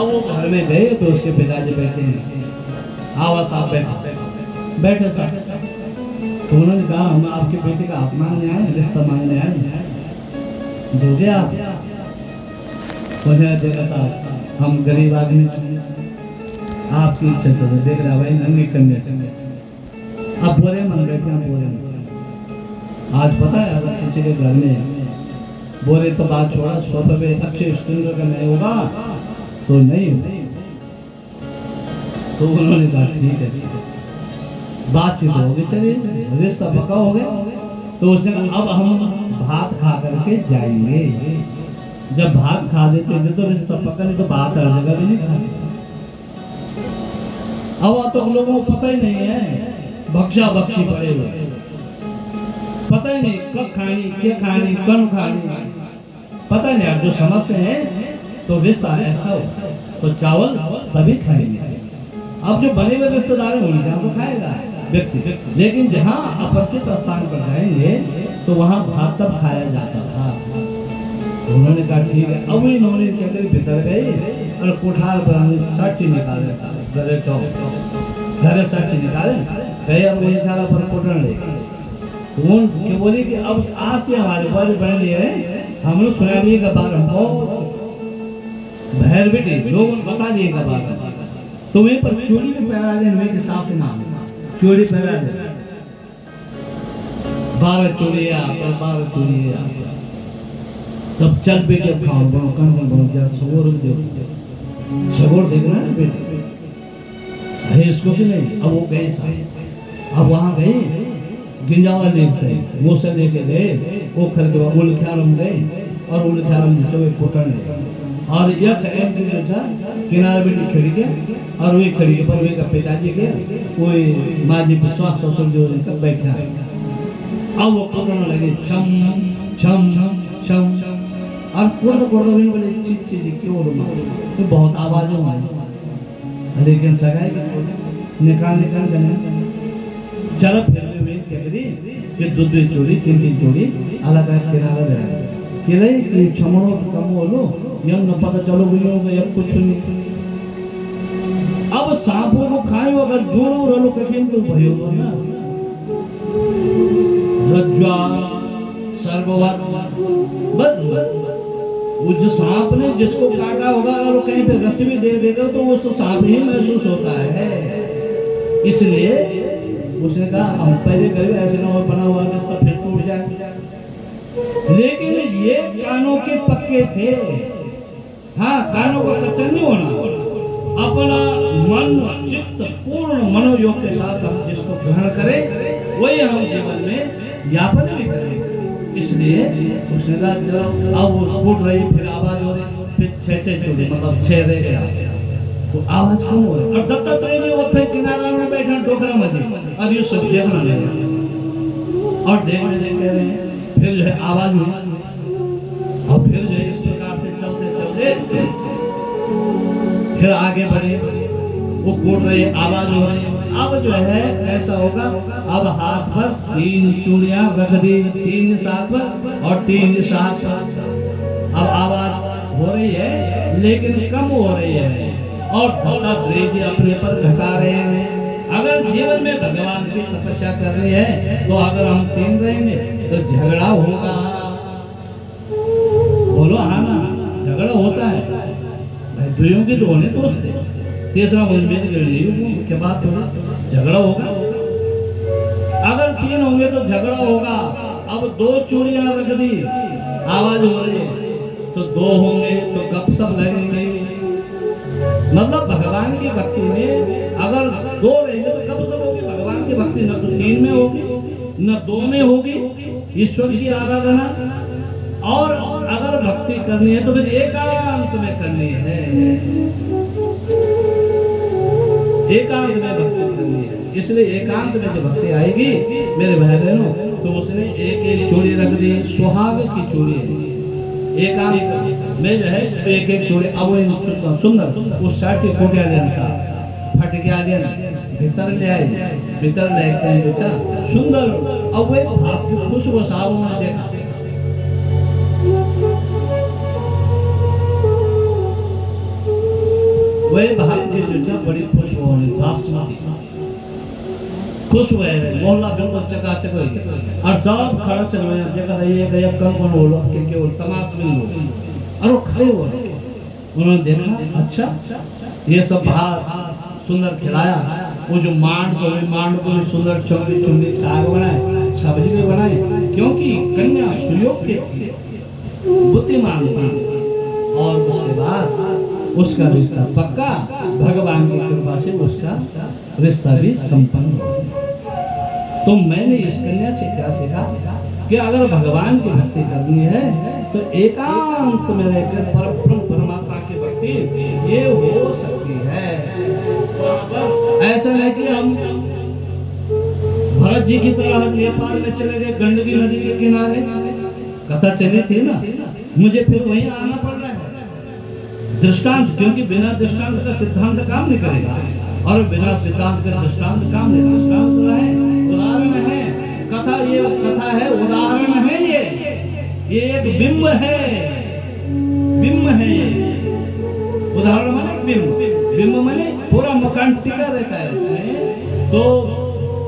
अब वो घर में गए तो उसके पिताजी बैठे हैं, आवा साहब बैठे साहब। तो उन्होंने कहा हम आपके बेटे का हाथ मांगने आए, रिश्ता मांगने आए, दोगे आप? देखा साहब हम गरीब आदमी, आपकी इच्छा से देख रहा भाई नंगी कन्या। अब बोरे मन बैठे हैं, बोरे में आज पता है अगर किसी के घर में बोरे तो बात छोड़ा, 100 रुपये अच्छे स्टूडेंट का नहीं होगा तो नहीं। तो उन्होंने कहा ठीक है, बातचीत होगी, चलिए रिश्ता पक्का हो गया। तो उसने कहा अब हम भात खा करके जाएंगे। जब भात खा देते थे तो रिश्ता पक्का, नहीं तो भात हर जगह भी नहीं खाते। अब तो लोगों को पता ही नहीं है, भक्षा बख्शी पड़े हुए, पता ही नहीं कब खानी, क्या खानी, कौन खानी, पता नहीं। आप जो समझते हैं तो रिश्ता ऐसा हो तो चावल तभी खाएंगे। अब जो बने हुए रिश्तेदार हैं उनके यहाँ तो खाएगा व्यक्ति, लेकिन जहाँ अपरिचित स्थान पर जाएंगे तो वहाँ भात तब खाया जाता था। तो उन्होंने कहा ठीक है। अब इन्होंने कहकर भीतर गए और कोठार पर साक्षी निकाले, घरे चौक घरे साक्षी निकाले गए और वो निकाला पर कोटन ले। तो उन बोले कि अब आज से हमारे बारे बन लिए हैं, हम लोग सुना दिएगा बार, हमको भैर बेटे लोग बता दिएगा बार। तुम्हें पर चोरी भी पहरा दे, मेरे हिसाब से नाम चोरी पहरा दे, 12 चोरिया पर 12 चोरिया। तब चल बेटे खाओ बनो कन बनो जरा सगोर देखो, सगोर देखना है बेटे सही इसको कि नहीं। अब वो गए साहब, अब वहाँ गए गिंजावा लेके गए, वो से लेके गए वो खरीद उल ख्यालम गए और उल ख्यालम जो कोटन ले और एक दिन था किनारे बेटी खड़ी के और वही खड़ी के पर वे का पिताजी के कोई माजी विश्वास ससुर जो बैठा। अब वो कोटन लगे छम छम छम और कोड़ भी बोले चीज चीज क्यों तो बहुत आवाज हो, लेकिन सगाई निकाल गए चल फिर हुए क्या करी कि 2 चोरी 3 चोरी अलग अलग किनारा दे कि रही कि छमड़ो कम बोलो यह न पता चलो गई होगा या कुछ नहीं। अब सांपों को खाए अगर जोड़ो रलो कठिन तो भयो ना रज्वा सर्ववत बद वो जो सांप ने जिसको काटा होगा अगर वो कहीं पे रस्सी भी दे देगा तो वो तो सांप ही महसूस होता है। इसलिए उसने कहा हम पहले कभी ऐसे ना हो बना हुआ रिश्ता फिर टूट जाए, लेकिन ये कानों के पक्के थे। हाँ कानों का कच्चा नहीं होना, अपना मन चित्त पूर्ण मनोयोग के साथ हम जिसको ग्रहण करें वही हम जीवन में यापन भी करें। इसलिए उसने कहा चलो अब वो फूट रही फिर आवाज हो रही, फिर 6 चोरी मतलब 6 रह गया तो आवाज कम हो रही और दत्तात्रेय जी वो फिर किनारा में बैठा डोकरा मजे और ये सब देखना लगा और देखने कह रहे हैं। फिर जो है आवाज हुई और फिर जो है इस प्रकार से चलते चलते फिर आगे बढ़े, वो कोट रहे आवाज हो रही। अब जो है ऐसा होगा, अब हाथ पर 3 चूड़ियां रख दी, 3 निशान पर और 3 निशान पर। अब आवाज हो रही है लेकिन कम हो रही है और दत्तात्रेय जी अपने पर घटा रहे हैं। अगर जीवन में भगवान की तपस्या कर रही है तो अगर हम 3 रहेंगे तो झगड़ा होगा। बोलो हाँ ना, झगड़ा होता है भाई, दुइयों के दोने दोस्त है, तीसरा के बात होगा झगड़ा होगा। अगर 3 होंगे तो झगड़ा होगा। अब 2 चूड़ियां रख दी, आवाज हो रही है तो 2 होंगे तो गपशप लगेंगे। मतलब भगवान की भक्ति में अगर 2 रहेंगे तो गपशप होगी। भगवान की भक्ति न तो 3 में होगी न 2 में होगी। ईश्वर की आराधना और अगर भक्ति करनी है तो फिर एकांत में करनी है, एकांत में भक्ति करनी है। इसलिए एकांत में जो भक्ति आएगी मेरे भाई बहनों तो उसने एक चोरी रख दी, सुहाग की चोरी है। एकांत में जो है एक चोरी अब सुंदर उस साथ के कोटिया अनुसार फट गया लेना भीतर ले आए, भीतर लेते हैं बेटा सुंदर। अब वे भाप की खुशबू साहब ने देखा वही भाग्य जो था बड़ी खुश हो बासमती खुश हुए मोहल्ला बिल्कुल चकाचक हो गया और सब खड़ा चल रहे हैं जगह ये गया कौन कौन हो लोग के केवल तमाश में लोग और वो खड़े हो रहे उन्होंने देखा अच्छा ये सब भात सुंदर खिलाया वो जो मांड को भी सुंदर चुंगी चुंगी साग बनाए सब्जी भी बनाए क्योंकि कन्या सुयोग की थी बुद्धिमान थी और उसके बाद उसका रिश्ता पक्का भगवान की कृपा से उसका रिश्ता भी संपन्न हो गया। तो मैंने इस कन्या से क्या सीखा कि अगर भगवान की भक्ति करनी है तो एकांत में रहकर परमात्मा की भक्ति ये हो सकती है। ऐसा नहीं कि हम भरत जी की तरह नेपाल में चले गए गंडकी नदी के किनारे कथा चली थी ना मुझे फिर वहीं आना पड़ रहा है दृष्टांत क्योंकि बिना दृष्टांत का सिद्धांत काम नहीं करेगा और बिना सिद्धांत का दृष्टांत काम नहीं दृष्टांत है उदाहरण है कथा है उदाहरण है ये एक बिंब है ये उदाहरण माने बिंब माने पूरा मकान टिका रहता है उसमें तो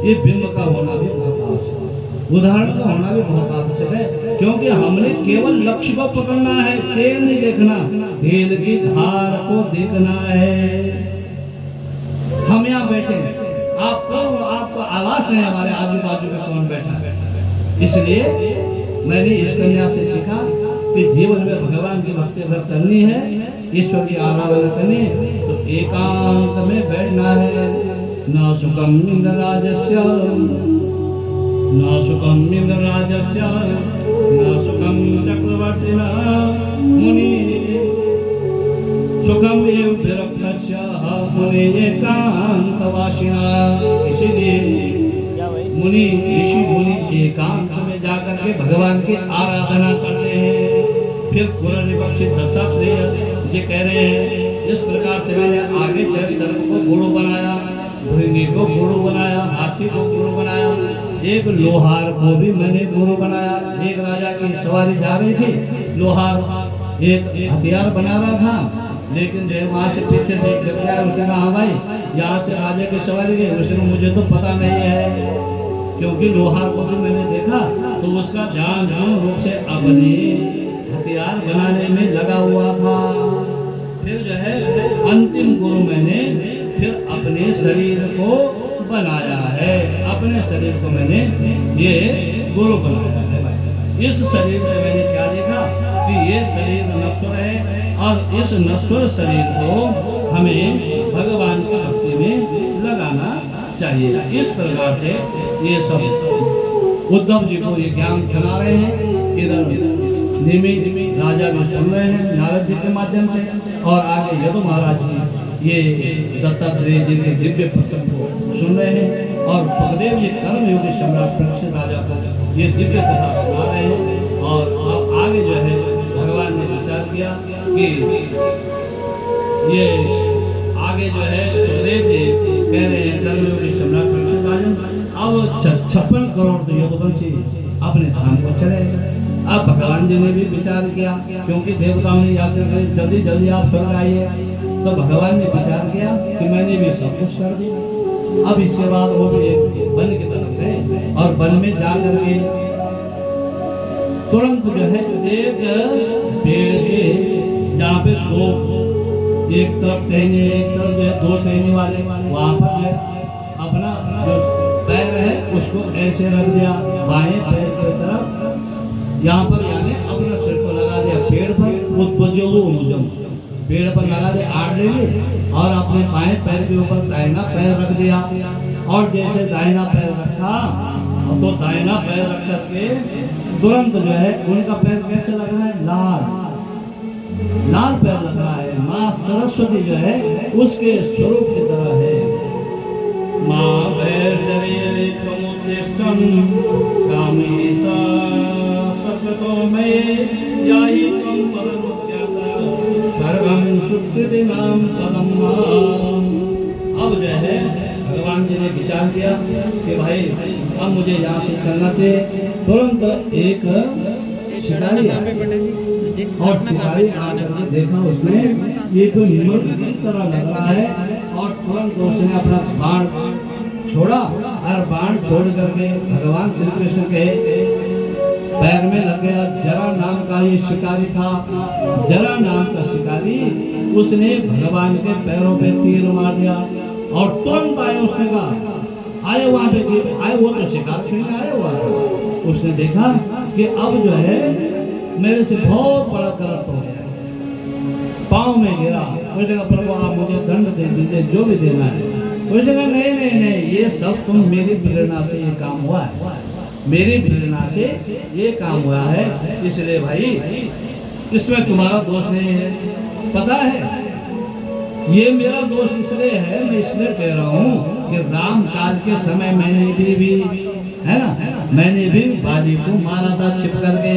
ये बिंब का होना भी बहुत आवश्यक है उदाहरण का होना भी बहुत आवश्यक है क्योंकि हमने केवल लक्ष्य को पकड़ना है तेल नहीं देखना तेल की धार को देखना है। हम यहाँ बैठे हैं आपको आवाज नहीं हमारे आजू बाजू में कौन बैठा है इसलिए मैंने इस कन्या से सीखा कि जीवन में भगवान की भक्ति अगर करनी है ईश्वर की आराधना करनी तो एकांत में बैठना है। न सुखम इंद्रराजस्य न सुखम इंद्रराजस्य न सुखम चक्रवर्तिना मुनि सुखम एव विरक्तस्य मुनि एकांतवासिना। इसीलिए मुनि ऋषि मुनि एकांत में जाकर के भगवान की आराधना करते हैं। फिर पूर्वनिपक्षी दत्तात्रेय जी कह रहे हैं जिस प्रकार से मैंने आगे चल सर्प को गुरु बनाया भृंगी को गुरु बनाया हाथी को गुरु बनाया एक लोहार को भी मैंने गुरु बनाया। एक राजा की सवारी जा रही थी लोहार एक हथियार बना रहा था लेकिन जब वहाँ से पीछे से एक लग गया उसने कहा हाँ भाई यहाँ से राजा की सवारी गई उसने मुझे तो पता नहीं है क्योंकि लोहार को भी मैंने देखा तो उसका ध्यान रूप से अपने हथियार बनाने में लगा हुआ था। फिर जो है अंतिम गुरु मैंने फिर अपने शरीर को बनाया है अपने शरीर को मैंने ये गुरु बनाया है। इस शरीर से मैंने क्या देखा कि ये शरीर नश्वर है और इस नश्वर शरीर को हमें भगवान की भक्ति में लगाना चाहिए। इस प्रकार से ये सब उद्धव जी को ये ज्ञान सुना रहे हैं इधर निमित राजा भी सुन रहे हैं नारद जी के माध्यम से और आगे यदु महाराज जी ये दत्तात्रेय जी के दिव्य प्रसंग को सुन रहे हैं और सुखदेव जी कर्मयोगी सम्राट परीक्षित राजा को ये दिव्य कथा सुना रहे हैं। और आगे जो है भगवान ने विचार किया कि ये आगे जो है सुखदेव जी कह रहे हैं कर्मयोगी सम्राट परीक्षित राजन अब 56 करोड़ तो यदुवंशी अपने धाम को चले। अब भगवान जी ने भी विचार किया क्योंकि देवताओं ने याचना करी जल्दी जल्दी आप स्वर्ग आइए तो भगवान ने विचार किया कि मैंने भी सब कुछ कर दिया। अब इसके बाद वो भी एक वन की तरफ गए और वन में जा करके तुरंत जो है एक पेड़ के जहाँ पे दो एक तरफ टहने एक तरफ जो है दो टहने वाले वहाँ पर जो अपना जो पैर है उसको ऐसे रख दिया बाएं पैर की तरफ यहाँ पर यानी अपना सिर को लगा दिया पेड़ पर पेड़ पर लगा दे आड़ ले और अपने बाएं पैर के ऊपर दाहिना पैर रख दिया और जैसे दाहिना पैर रखा तो दाहिना पैर रख करके तुरंत जो है उनका पैर कैसे लग रहा है लाल पैर लग रहा है। माँ सरस्वती जो है उसके स्वरूप की तरह है। माँ पैर दरे प्रमुदिष्टम कामेशा सततो में जाहि तम परमुद्यता सर्वं सुकृति नाम पदम। अब जो है भगवान जी ने विचार किया कि भाई अब मुझे यहाँ से चलना चाहिए। तुरंत एक शिकारी और शिकारी आकर के देखा उसने ये तो मृग की तरह लग रहा है, और तुरंत उसने अपना बाण छोड़ा और बाण छोड़ करके भगवान श्री कृष्ण के पैर में लग गया। जरा नाम का ये शिकारी था, जरा नाम का शिकारी, उसने भगवान के पैरों पे तीर मार दिया और तुरंत आए। उसने कहा आए वहां पे आए, वो तो शिकार खेलने आए हुआ था। उसने देखा कि अब जो है मेरे से बहुत बड़ा गलत हो गया, पाँव में गिरा। उस जगह प्रभु आप मुझे दंड दे दीजिए, जो भी देना है। उस जगह नहीं नहीं नहीं, ये सब तुम मेरी प्रेरणा से ये काम हुआ है, मेरी प्रेरणा से ये काम हुआ है, इसलिए भाई इसमें तुम्हारा दोष नहीं है। पता है ये मेरा दोष इसलिए है, मैं इसलिए कह रहा हूँ कि राम काल के समय मैंने भी है ना, मैंने भी बाली को मारा था छिप करके,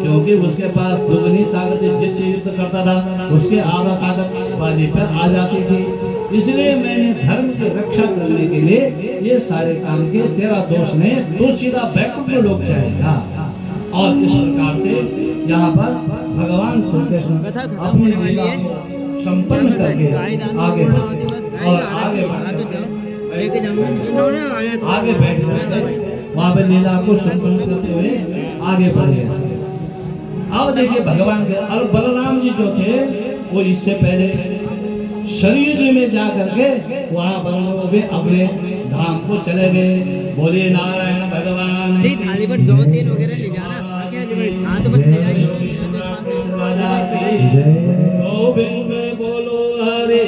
क्योंकि उसके पास दुगनी ताकत जिससे युद्ध करता था उसके आधा ताकत बाली पर आ जाती थी। इसलिए मैंने धर्म की रक्षा करने के लिए ये सारे काम किए। तेरा दोष नहीं, तो सीधा बैकुंठ में लोग जाएगा। और इस प्रकार से यहाँ पर भगवान श्री कृष्ण अपनी लीला को संपन्न करके आगे और आगे बैठ गए, वहाँ पे लीला को संपन्न करते हुए आगे बढ़ गए। अब देखिए भगवान के और बलराम जी जो थे वो इससे पहले शरीर में जा करके वहाँ बलराम भी अपने धाम को चले गए। बोले नारायण भगवान थाली पर जो तेल वगैरह ले जाना, हाँ तो बस ले जाइए। बोलो हरे